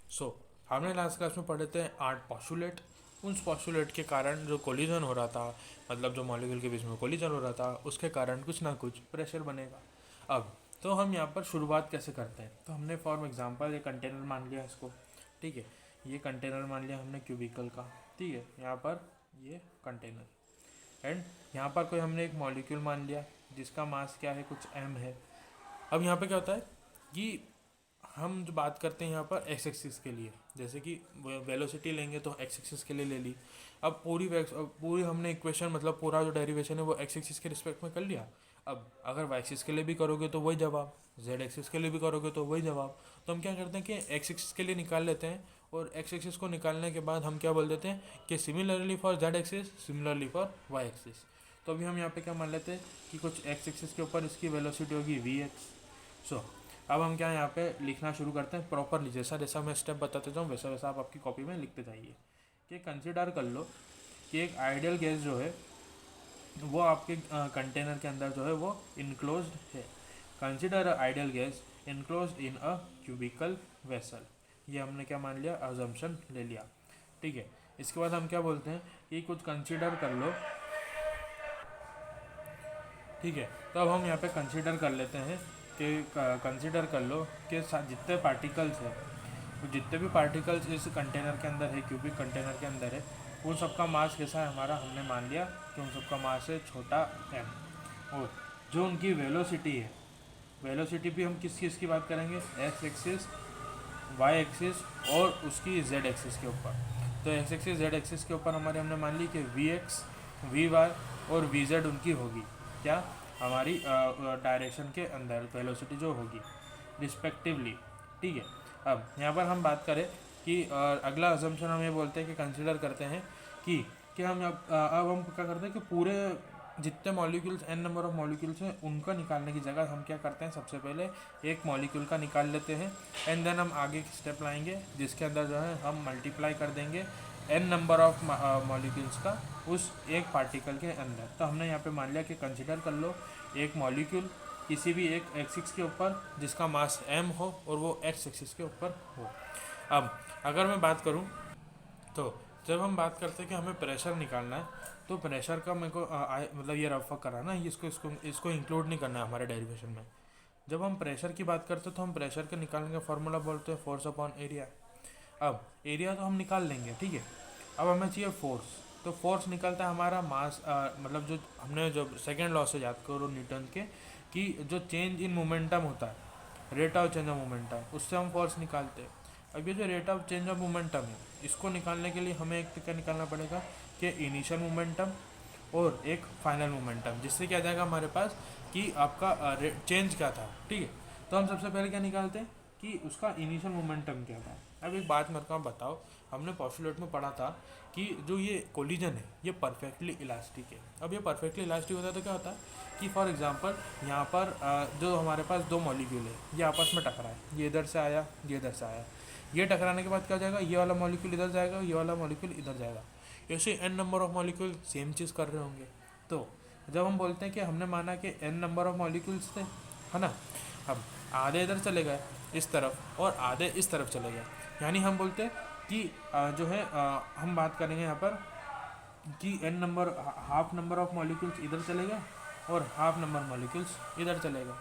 सो हमने last class में पढ़े थे 8 पॉस्टुलेट। उस पॉस्टुलेट के कारण जो कोलिजन हो रहा था, मतलब जो मॉलिक्यूल के बीच में कोलिजन हो रहा था, उसके कारण कुछ ना कुछ प्रेशर बनेगा। अब तो हम यहाँ पर शुरुआत कैसे करते हैं, तो हमने फॉर एग्जांपल ये कंटेनर मान लिया इसको, ठीक है। ये कंटेनर मान लिया हमने क्यूबिकल का, ठीक है। यहाँ पर ये कंटेनर एंड यहाँ पर कोई हमने एक मॉलिक्यूल मान लिया जिसका मास क्या है, कुछ m है। अब यहाँ पे क्या होता है कि हम जो बात करते हैं यहाँ पर एक्स एक्सिस के लिए, जैसे कि वेलोसिटी लेंगे तो एक्स एक्सिस के लिए ले ली। अब पूरी हमने इक्वेशन, मतलब पूरा जो डेरिवेशन है वो एक्स एक्सिस के रिस्पेक्ट में कर लिया। अब अगर वाई एक्सिस के लिए भी करोगे तो वही जवाब, जेड एक्सिस के लिए भी करोगे तो वही जवाब। तो हम क्या करते हैं कि एक्स एक्सिस के लिए निकाल लेते हैं, और एक्स एक्सिस को निकालने के बाद हम क्या बोल देते हैं कि similarly for z axis, similarly for y axis. तो अभी हम यहाँ पे क्या मान लेते हैं कि कुछ एक्स एक्सिस के ऊपर इसकी वेलोसिटी होगी वी एक्स। सो अब हम क्या यहाँ पे लिखना शुरू करते हैं प्रॉपरली, जैसा जैसा मैं स्टेप बताते जाऊँ वैसा वैसा आप आपकी कॉपी में लिखते जाइए। कि कंसिडर कर लो कि एक आइडियल गैस जो है वो आपके कंटेनर के अंदर जो है वो इनक्लोज्ड है। Consider ideal gas enclosed in a cubical vessel. ये हमने क्या मान लिया, अजम्पशन ले लिया, ठीक है। इसके बाद हम क्या बोलते हैं कि कुछ कंसिडर कर लो, ठीक है। तो अब हम यहाँ पे कंसिडर कर लेते हैं कि कंसिडर कर लो कि जितने पार्टिकल्स है, तो जितने भी पार्टिकल्स इस कंटेनर के अंदर है, क्यूबिक कंटेनर के अंदर है, उन सबका मास कैसा है हमारा, हमने मान लिया कि उन सबका मास है छोटा m। और जो उनकी वेलोसिटी है, वेलोसिटी भी हम किस चीज़ की बात करेंगे, एक्स एक्सिस, वाई एक्सिस और उसकी जेड एक्सिस के ऊपर। तो एक्स एक्सिस जेड एक्सिस के ऊपर हमारे हमने मान ली कि वी एक्स, वी वाई और वी जेड उनकी होगी क्या, हमारी डायरेक्शन के अंदर वेलोसिटी जो होगी रिस्पेक्टिवली, ठीक है। अब यहाँ पर हम बात करें कि अगला अजम्पशन हम ये बोलते हैं कि कंसिडर करते हैं कि अब हम क्या करते हैं कि पूरे जितने molecules n number of molecules हैं उनका निकालने की जगह हम क्या करते हैं, सबसे पहले एक मॉलिक्यूल का निकाल लेते हैं एंड देन हम आगे की स्टेप लाएंगे जिसके अंदर जो है हम मल्टीप्लाई कर देंगे n नंबर ऑफ मॉलिक्यूल्स का उस एक पार्टिकल के अंदर। तो हमने यहाँ पे मान लिया कि कंसिडर कर लो एक मॉलिक्यूल किसी भी एक एक्सिस के ऊपर जिसका मास m हो और वो x एक्सिस के ऊपर हो। अब अगर मैं बात करूँ तो जब हम बात करते हैं कि हमें प्रेशर निकालना है, तो प्रेशर का मेरे को मतलब ये रफ कराना है, इसको इसको इसको इंक्लूड नहीं करना है हमारे डेरिवेशन में। जब हम प्रेशर की बात करते हैं तो हम प्रेशर के निकालने का फॉर्मूला बोलते हैं फोर्स अपॉन एरिया। अब एरिया तो हम निकाल लेंगे, ठीक है। अब हमें चाहिए फोर्स। तो फोर्स निकलता है हमारा मास, मतलब जो हमने जो सेकेंड लॉ से याद करो न्यूटन के, कि जो चेंज इन मोमेंटम होता है, rate of change of momentum, उससे हम फोर्स निकालते हैं। अब ये जो rate of change of momentum है, इसको निकालने के लिए हमें एक क्या निकालना पड़ेगा कि इनिशियल मोमेंटम और एक फाइनल मोमेंटम, जिससे क्या जाएगा हमारे पास कि आपका चेंज क्या था, ठीक है। तो हम सबसे पहले क्या निकालते हैं कि उसका इनिशियल मोमेंटम क्या था। अब एक बात मेरे को आप बताओ, हमने पॉस्टुलेट में पढ़ा था कि जो ये कोलिजन है ये परफेक्टली इलास्टिक है। अब ये परफेक्टली इलास्टिक होता है तो क्या होता है कि फॉर एग्जांपल यहाँ पर जो हमारे पास दो मॉलिक्यूल है ये आपस में टकराए, ये इधर से आया, ये इधर से आया, ये टकराने के बाद क्या हो जाएगा, ये वाला मॉलिक्यूल इधर जाएगा, ये वाला मॉलिक्यूल इधर जाएगा। ऐसे n number of molecule same चीज़ कर रहे होंगे। तो जब हम बोलते हैं कि हमने माना कि एन नंबर ऑफ मॉलिक्यूल्स थे, है ना, अब आधे इधर चले गए इस तरफ और आधे इस तरफ चले गए, यानी हम बोलते हैं कि जो है हम बात करेंगे यहाँ पर कि n number, half number of molecules इधर चले गए और हाफ नंबर मॉलिक्यूल्स इधर चले गए।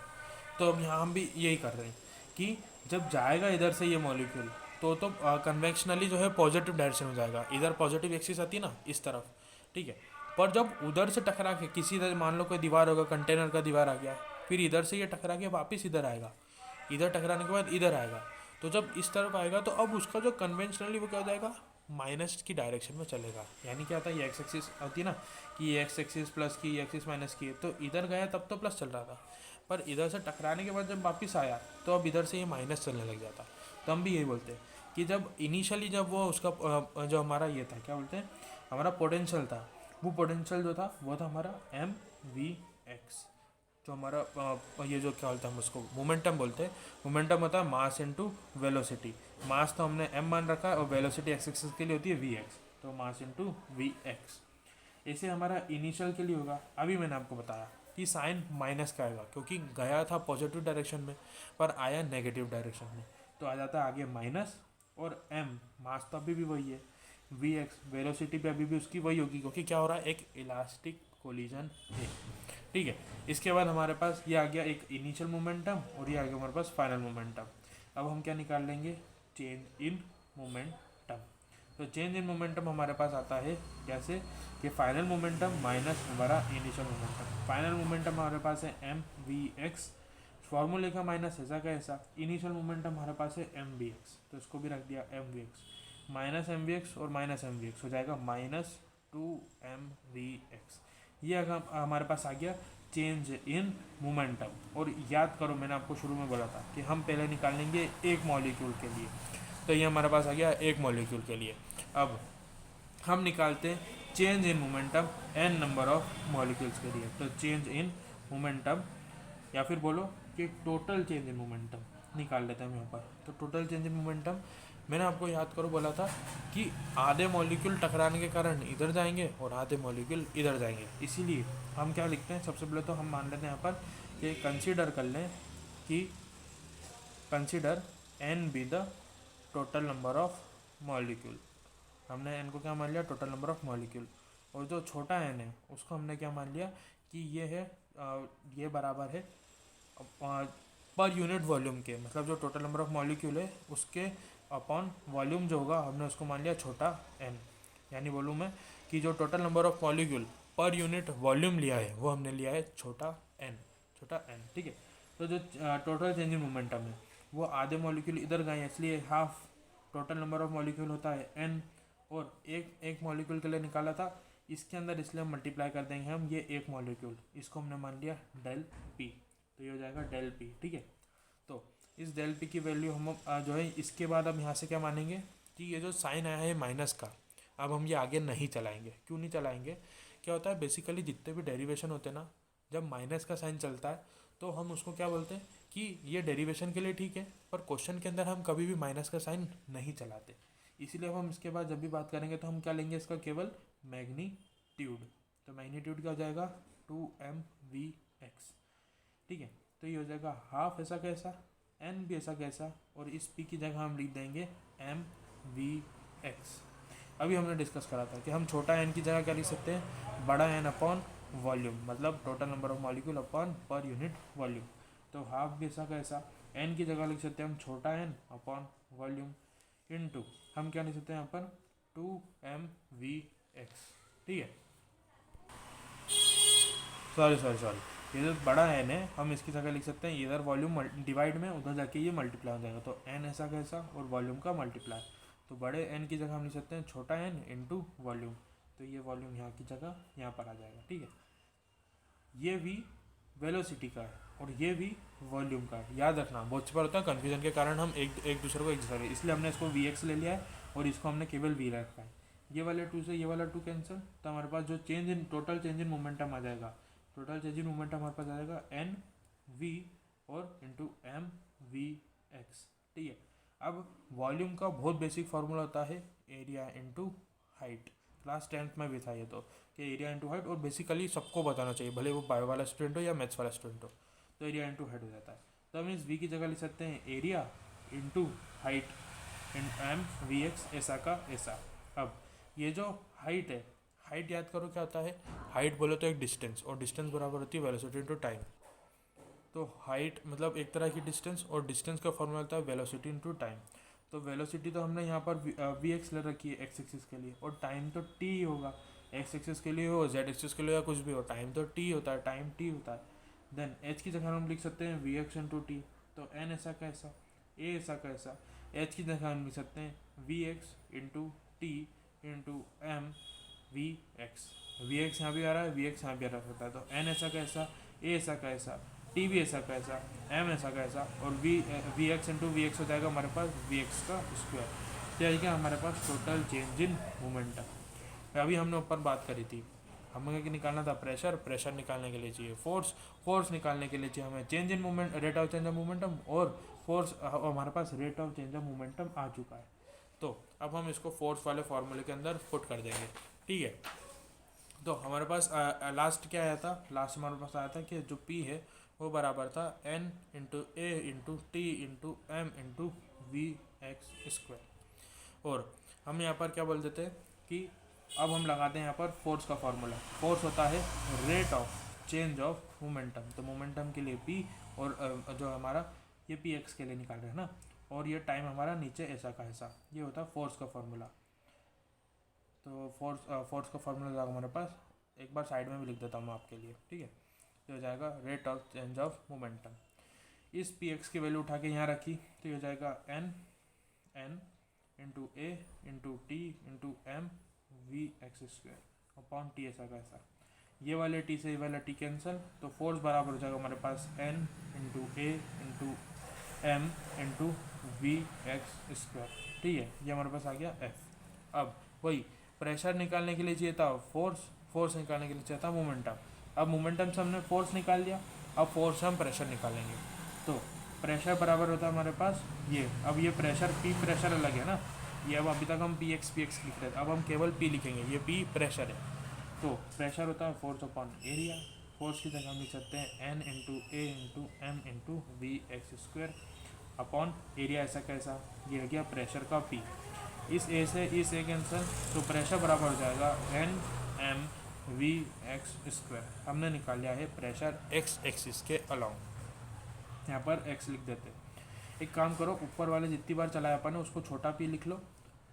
तो अब यहाँ हम भी यही कर रहे हैं कि जब जाएगा इधर से ये मॉलिक्यूल तो कन्वेंशनली जो है पॉजिटिव डायरेक्शन में जाएगा, इधर पॉजिटिव एक्सिस आती है ना इस तरफ, ठीक है। पर जब उधर से टकरा के किसी इधर मान लो कोई दीवार होगा, कंटेनर का दीवार आ गया, फिर इधर से ये टकरा के वापस इधर आएगा, इधर टकराने के बाद इधर आएगा। तो जब इस तरफ आएगा तो अब उसका जो कन्वेंशनली वो क्या हो जाएगा, माइनस की डायरेक्शन में चलेगा। यानी क्या आता है, ये एक्स एक्सिस होती है ना कि ये एक्स एक्सिस प्लस की, एक्सिस माइनस की, तो इधर गया तब तो प्लस चल रहा था, पर इधर से टकराने के बाद जब वापस आया तो अब इधर से ये माइनस चलने लग जाता। तो हम भी यही बोलते हैं कि जब इनिशियली जब वो उसका जो हमारा ये था, क्या बोलते हैं, हमारा पोटेंशियल था, वो पोटेंशियल जो था वो था हमारा एम वी एक्स। जो हमारा ये जो क्या बोलते हैं हम उसको मोमेंटम बोलते हैं। मोमेंटम होता है मास इनटू वेलोसिटी। मास तो हमने m मान रखा है और वेलोसिटी एक्स एक्सिस के लिए होती है वी एक्स, तो मास इनटू वी एक्स। ऐसे हमारा इनिशियल के लिए होगा। अभी मैंने आपको बताया कि साइन माइनस का आएगा क्योंकि गया था पॉजिटिव डायरेक्शन में पर आया नेगेटिव डायरेक्शन में, तो आ जाता है आगे माइनस और m मास तो अभी भी वही है, vx वेलोसिटी पे अभी भी उसकी वही होगी, क्योंकि क्या हो रहा है, एक इलास्टिक कोलिजन है। ठीक है, इसके बाद हमारे पास ये आ गया एक इनिशियल मोमेंटम और ये आ गया हमारे पास फाइनल मोमेंटम। अब हम क्या निकाल लेंगे, चेंज इन मोमेंटम। तो चेंज इन मोमेंटम हमारे पास आता है कैसे, कि फाइनल मोमेंटम माइनस हमारा इनिशियल मोमेंटम। फाइनल मोमेंटम हमारे पास है एम वी एक्स, फॉर्मूले का माइनस ऐसा का ऐसा। इनिशियल मोमेंटम हमारे पास है एम वी एक्स, तो इसको भी रख दिया m we x, minus m we x और माइनस एम वी एक्स हो जाएगा माइनस 2mvx। ये अगर हमारे पास आ गया चेंज इन मोमेंटम। और याद करो मैंने आपको शुरू में बोला था कि हम पहले निकालेंगे एक मॉलिक्यूल के लिए, तो ये हमारे पास आ गया एक मॉलिक्यूल के लिए। अब हम निकालते हैं change in momentum n number of molecules के लिए। तो चेंज इन मोमेंटम या फिर बोलो कि टोटल चेंज इन मोमेंटम निकाल लेते हैं हम यहाँ पर। तो टोटल चेंज इन मोमेंटम मैंने आपको याद करो बोला था कि आधे मॉलिक्यूल टकराने के कारण इधर जाएंगे और आधे मॉलिक्यूल इधर जाएंगे। इसीलिए हम क्या लिखते हैं, सबसे पहले तो हम मान लेते हैं यहाँ पर कि कंसीडर कर लें कि consider n be the total number of molecule. हमने n को क्या मान लिया, टोटल नंबर ऑफ मॉलिक्यूल। और जो छोटा n है उसको हमने क्या मान लिया कि ये है ये बराबर है पर यूनिट वॉल्यूम के, मतलब जो टोटल नंबर ऑफ मॉलिक्यूल है उसके अपॉन वॉल्यूम जो होगा हमने उसको मान लिया छोटा n। यानी वॉल्यूम है कि जो total number of molecule per unit volume लिया है वो हमने लिया है छोटा n। ठीक है, तो जो टोटल चेंज इन मोमेंटम है वो आधे मॉलिक्यूल इधर गए हैं, इसलिए half total number of molecule होता है n। और एक मॉलिक्यूल के लिए निकाला था इसके अंदर, इसलिए हम मल्टीप्लाई कर देंगे हम ये एक मॉलिक्यूल, इसको हमने मान लिया डेल पी, तो ये हो जाएगा डेल पी। ठीक है, तो इस डेल पी की वैल्यू हम जो है इसके बाद अब यहाँ से क्या मानेंगे कि ये जो साइन आया है माइनस का, अब हम ये आगे नहीं चलाएंगे। क्यों नहीं चलाएंगे, क्या होता है बेसिकली जितने भी डेरिवेशन होते हैं ना, जब माइनस का साइन चलता है तो हम उसको क्या बोलते हैं कि ये डेरिवेशन के लिए ठीक है, पर क्वेश्चन के अंदर हम कभी भी माइनस का साइन नहीं चलाते। इसीलिए हम इसके बाद जब भी बात करेंगे तो हम क्या लेंगे, इसका केवल मैग्नीट्यूड। तो मैग्नीट्यूड क्या हो जाएगा 2mvx। ठीक है, तो ये हो जाएगा हाफ ऐसा कैसा, n भी ऐसा कैसा, और इस p की जगह हम लिख देंगे mvx। अभी हमने डिस्कस करा था कि हम छोटा n की जगह क्या लिख सकते हैं, बड़ा n अपॉन वॉल्यूम, मतलब total number of molecule upon per unit volume. तो हाफ भी ऐसा कैसा, n की जगह लिख सकते हैं हम छोटा n अपॉन वॉल्यूम इनटू हम क्या लिख सकते हैं यहाँ पर 2mvx। ठीक है, सॉरी ये जो बड़ा n है हम इसकी जगह लिख सकते हैं इधर वॉल्यूम डिवाइड में, उधर जाके ये मल्टीप्लाई हो जाएगा, तो n ऐसा कैसा और वॉल्यूम का मल्टीप्लाई। तो बड़े n की जगह हम लिख सकते हैं छोटा n इंटू वॉल्यूम, तो ये वॉल्यूम यहाँ की जगह यहाँ पर आ जाएगा। ठीक है, ये v वेलोसिटी का है और ये भी वॉल्यूम का है। याद रखना बहुत बार होता है कन्फ्यूजन के कारण हम एक दूसरे को एक जैसा, इसलिए हमने इसको vx ले लिया है और इसको हमने केवल v रखा है। ये वाले 2 से ये वाला 2 कैंसिल, तो हमारे पास जो change in total change in momentum आ जाएगा, टोटल चेंज इन मोमेंटम हमारे पास आ जाएगा एन वी और इंटू एम वी एक्स। ठीक है, अब वॉल्यूम का बहुत बेसिक फार्मूला होता है area into height. Class 10th में भी था ये, तो कि एरिया इंटू हाइट, और बेसिकली सबको बताना चाहिए भले वो बायो वाला स्टूडेंट हो या मैथ्स वाला स्टूडेंट हो, तो एरिया इंटू हाइट हो जाता है। तो हम इस वी की जगह लिख सकते हैं area into height in m we x ऐसा का ऐसा। अब ये जो हाइट है, हाइट याद करो क्या होता है, हाइट बोलो तो एक डिस्टेंस, और डिस्टेंस बराबर होती है वेलोसिटी इंटू टाइम। तो हाइट मतलब एक तरह की डिस्टेंस, और डिस्टेंस का फॉर्मूला होता है वेलोसिटी इंटू टाइम। तो वेलोसिटी तो हमने यहाँ पर वी एक्स ले रखी है एक्स एक्सिस के लिए, और टाइम तो टी ही होगा, एक्स एक्सिस के लिए हो जेड एक्सिस के लिए या कुछ भी हो, टाइम तो टी होता है, टाइम टी होता है। देन एच की जगह हम लिख सकते हैं वी एक्स इंटू टी, तो एन ऐसा कैसा, ए ऐसा कैसा, एच की जगह हम लिख सकते हैं v x into t into m we x. V x यहाँ भी आ रहा है, वी एक्स यहाँ भी आ सकता है, तो एन ऐसा कैसा, ए ऐसा कैसा, टी भी ऐसा कैसा, एम ऐसा कैसा, और v x into v x हो जाएगा हमारे पास वी एक्स का स्क्वायर। तो यही क्या हमारे पास टोटल चेंज इन मोमेंटम। अभी हमने ऊपर बात करी थी, हमें क्या निकालना था, प्रेशर, प्रेशर निकालने के लिए चाहिए फोर्स, फोर्स निकालने के लिए चाहिए हमें change in moment, rate of change of momentum, और फोर्स हमारे पास rate of change of momentum आ चुका है। तो अब हम इसको फोर्स वाले फार्मूले के अंदर पुट कर देंगे। ठीक है, तो हमारे पास लास्ट क्या आया था, लास्ट हमारे पास आया था कि जो P है वो बराबर था n into a into t into m into v x square. और हम यहाँ पर क्या बोल देते हैं कि अब हम लगाते हैं यहाँ पर फोर्स का फॉर्मूला। फोर्स होता है rate of change of momentum. तो मोमेंटम के लिए पी और जो हमारा ये पी एक्स के लिए निकाल रहे हैं ना, और ये टाइम हमारा नीचे ऐसा का ऐसा, ये होता है फोर्स का फॉर्मूला। तो फोर्स का फॉर्मूला जाएगा हमारे पास, एक बार साइड में भी लिख देता हूँ मैं आपके लिए, ठीक है। ये हो जाएगा rate of change of momentum. इस पी एक्स की वैल्यू उठा के यहाँ रखी तो ये हो जाएगा n into a into t into m we x square upon t ऐसा का ऐसा। ये वाले टी से ये वाला टी कैंसिल, तो फोर्स बराबर हो जाएगा हमारे पास n into a into m into v x square, ठीक है। ये हमारे पास आ गया एफ। अब वही प्रेशर निकालने के लिए चाहिए था फोर्स, फोर्स निकालने के लिए चाहिए था मोमेंटम। अब मोमेंटम से हमने फोर्स निकाल लिया, अब फोर्स से हम प्रेशर निकालेंगे। तो प्रेशर बराबर होता है हमारे पास ये, अब ये प्रेशर पी प्रेशर अलग है ना, ये अब अभी तक हम पी एक्स लिख रहे थे, अब हम केवल पी लिखेंगे, ये पी प्रेशर है। तो प्रेशर होता है फोर्स अपॉन एरिया। फोर्स की जगह हम लिख सकते हैं n into a into m into v x square upon area ऐसा कैसा, ये हो गया प्रेशर का पी। इस ए से इस ए कैंसिल, तो प्रेशर बराबर हो जाएगा N M we x square. हमने निकाल लिया है प्रेशर एक्स एक्सिस के अलाउंग, यहाँ पर एक्स लिख देते हैं। एक काम करो, ऊपर वाले जितनी बार चलाया अपन ने उसको छोटा पी लिख लो,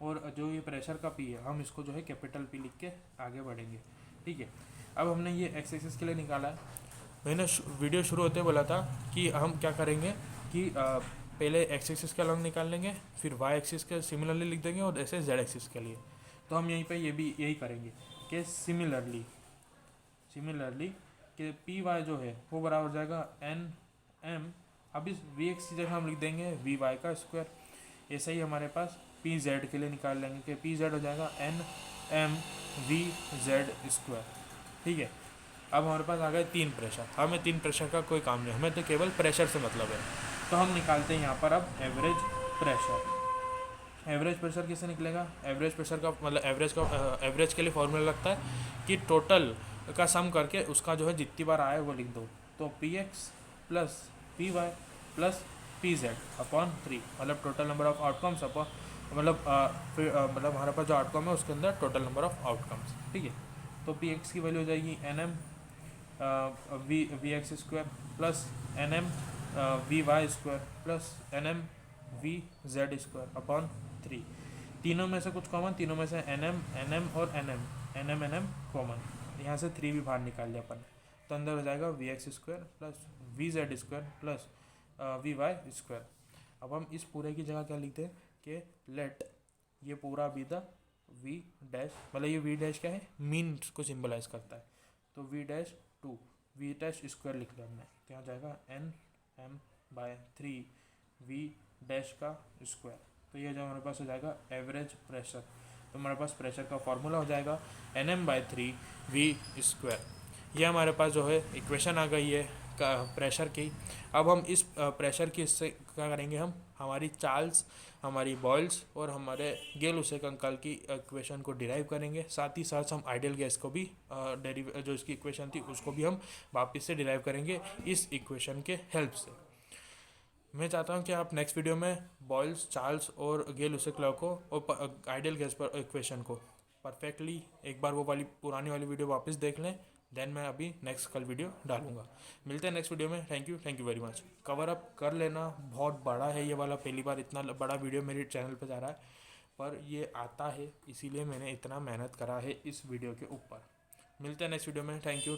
और जो ये प्रेशर का पी है हम इसको जो है कैपिटल पी लिख के आगे बढ़ेंगे, ठीक है। अब हमने ये एक्स एक्सिस के लिए निकाला है। मैंने वीडियो शुरू होते बोला था कि हम क्या करेंगे कि पहले एक्स एक्सिस के अलाउंग निकाल लेंगे, फिर वाई एक्सिस के सिमिलरली लिख देंगे, और ऐसे जेड एक्सिस के लिए। तो हम यहीं पे ये भी यही करेंगे कि सिमिलरली कि पी वाई जो है वो बराबर हो जाएगा एन एम, अब इस वी एक्स की जगह हम लिख देंगे वी वाई का स्क्वायर। ऐसा ही हमारे पास पी जेड के लिए निकाल लेंगे कि पी जेड हो जाएगा N M V Z square, ठीक है। अब हमारे पास आ गए 3 प्रेशर। हमें 3 प्रेशर का कोई काम नहीं, हमें तो केवल प्रेशर से मतलब है। तो हम निकालते हैं यहाँ पर अब एवरेज प्रेशर। एवरेज प्रेशर किससे निकलेगा? एवरेज प्रेशर का मतलब एवरेज के लिए फॉर्मूला लगता है कि टोटल का सम करके उसका जो है जितनी बार आए वो लिख दो। तो P X plus P Y plus P Z upon 3, मतलब total number of outcomes upon मतलब हमारे पास जो आउटकम है उसके अंदर टोटल नंबर ऑफ आउटकम्स, ठीक है। तो पी एक्स की वैल्यू हो जाएगी N M we x square plus N M V Y square plus N M V Z square upon 3। तीनों में से कुछ कॉमन, तीनों में से एन एम और एन एम कॉमन, यहाँ से 3 भी बाहर निकाल लिया अपन। तो अंदर हो जाएगा V x square plus V Z square plus V Y square. अब हम इस पूरे की जगह क्या लिखते हैं कि लेट ये पूरा बी द वी डैश, मतलब ये वी डैश क्या है, मीन को सिंबलाइज करता है। तो V dash two V dash square लिख लिया हमने, तो यहाँ जाएगा N M by 3 V dash का स्क्वायर। तो ये जो हमारे पास हो जाएगा एवरेज प्रेशर। तो हमारे पास प्रेशर का फॉर्मूला हो जाएगा N M by 3 V square. ये हमारे पास जो है इक्वेशन आ गई है प्रेशर की। अब हम इस प्रेशर की इससे क्या करेंगे, हम हमारी चार्ल्स, हमारी बॉयल्स और हमारे गेल-लुसेक अंकल की इक्वेशन को डिराइव करेंगे। साथ ही साथ हम आइडियल गैस को भी जो इसकी इक्वेशन थी उसको भी हम वापस से डिराइव करेंगे इस इक्वेशन के हेल्प से। मैं चाहता हूं कि आप नेक्स्ट वीडियो में बॉयल्स, चार्ल्स और गेल-लुसेक लॉ को और आइडियल गैस पर इक्वेशन को परफेक्टली एक बार वो वाली पुरानी वाली वीडियो वापस देख लें, देन मैं अभी नेक्स्ट कल वीडियो डालूंगा। मिलते हैं नेक्स्ट वीडियो में। Thank you very much. Cover up कर लेना, बहुत बड़ा है ये वाला, पहली बार इतना बड़ा वीडियो मेरे चैनल पे जा रहा है, पर ये आता है इसीलिए मैंने इतना मेहनत करा है इस वीडियो के ऊपर। मिलते हैं नेक्स्ट वीडियो में। Thank you.